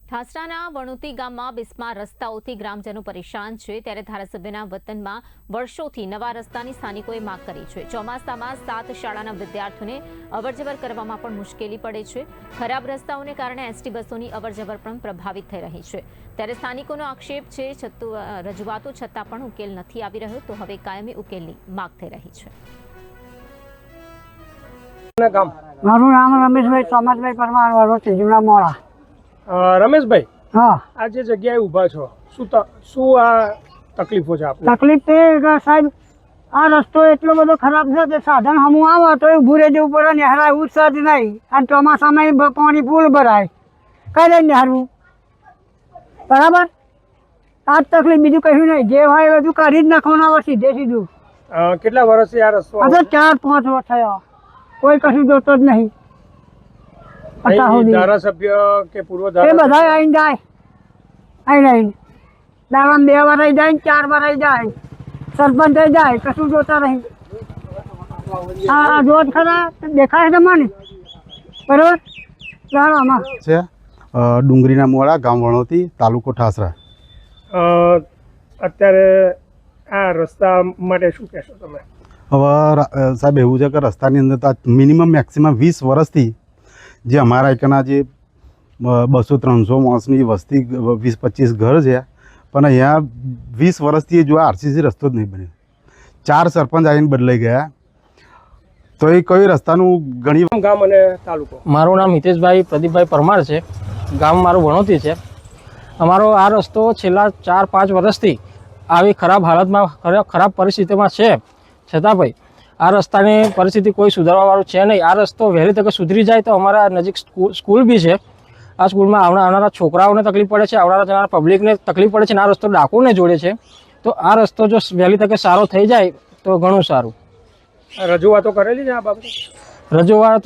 ઠાસરાના વણુતી ગામમાં બિસ્માર રસ્તાઓથી ગ્રામજનો પરેશાન છે, ત્યારે ધારાસભ્યના વતનમાં વર્ષોથી નવા રસ્તાની સ્થાનિકોએ માંગ કરી છે। ચોમાસામાં 7 શાળાના વિદ્યાર્થીઓને અવરજવર કરવામાં પણ મુશ્કેલી પડે છે। ખરાબ રસ્તાઓને કારણે એસટી બસોની અવરજવર પણ પ્રભાવિત થઈ રહી છે, ત્યારે સ્થાનિકોનો આક્ષેપ છે રજૂઆતો છતાં પણ ઉકેલ નથી આવી રહ્યો, તો હવે કાયમી ઉકેલની માંગ થઈ રહી છે। મારું નામ રમેશભાઈ સોમતભાઈ પરમાર વરોથી જૂના મોડા। રમેશભાઈ, હા, આ જે જગ્યાએ ઊભા છો, શું આ તકલીફો છે આપને? તકલીફ તે કે સાહેબ આ રસ્તો એટલો બધો ખરાબ છે કે સાધન હમું આવે તો એ ઊભું રહેવું પડે, નેહરાય ઉત્સાહ જ નહીં। અને ચોમાસામાં પાણી ફૂલ ભરાય, કઈ લઈને નેહરવું? બરાબર, આ જ તકલીફ, બીજું કશું નહીં। જે હોય એ બધું કાઢી જ નાખવાનું આવે સીધે સીધું। કેટલા વર્ષથી આ રસ્તો આ તો 4-5 વર્ષ થયા, કોઈ કશું જોતો જ નહીં। ધારાસભ્ય કે પૂર્વ એ ધારાસભ્ય બધા આવીને જાય, આવીને દાડામાં 2 વાર આવી જાય, 4 વાર આવી જાય, સરપંચ થઈ જાય, કશું જોતા નહીં। આ જોત ખરા દેખાય છે મને, બરોબર? ચાલો આમાં છે ડુંગરીના મોડા, ગામ વણોતી, તાલુકો ઠાસરા। અત્યારે આ રસ્તા માટે શું કહેશો તમે? હવે સાહેબ એવું છે કે રસ્તાની અંદર તો મિનિમમ મેક્સિમમ 20 વર્ષથી જે અમારા એકના જે 200-300 માણસની વસ્તી 20-25 ઘર છે, પણ અહીંયા 20 વર્ષથી જો આરસીસી રસ્તો જ નહીં બન્યો। 4 સરપંચ આવીને બદલાઈ ગયા, તો એ કઈ રસ્તાનું ઘણી ગામ અને તાલુકો? મારું નામ હિતેશભાઈ પ્રદીપભાઈ પરમાર છે, ગામ મારું વણોતી છે। અમારો આ રસ્તો છેલ્લા 4-5 વર્ષથી આવી ખરાબ હાલતમાં, ખરાબ પરિસ્થિતિમાં છે, છતાં ભાઈ આ રસ્તાની પરિસ્થિતિ કોઈ સુધારવાવાળું છે નહીં। આ રસ્તો વહેલી તકે સુધરી જાય તો અમારા નજીક સ્કૂલ બી છે, આ સ્કૂલમાં આવનારા છોકરાઓને તકલીફ પડે છે, આવનારા પબ્લિકને તકલીફ પડે છે, અને આ રસ્તો ડાકોરને જોડે છે, તો આ રસ્તો જો વહેલી તકે સારો થઈ જાય તો ઘણું સારું। રજૂઆતો કરેલી છે આ બાબતે? રજૂઆત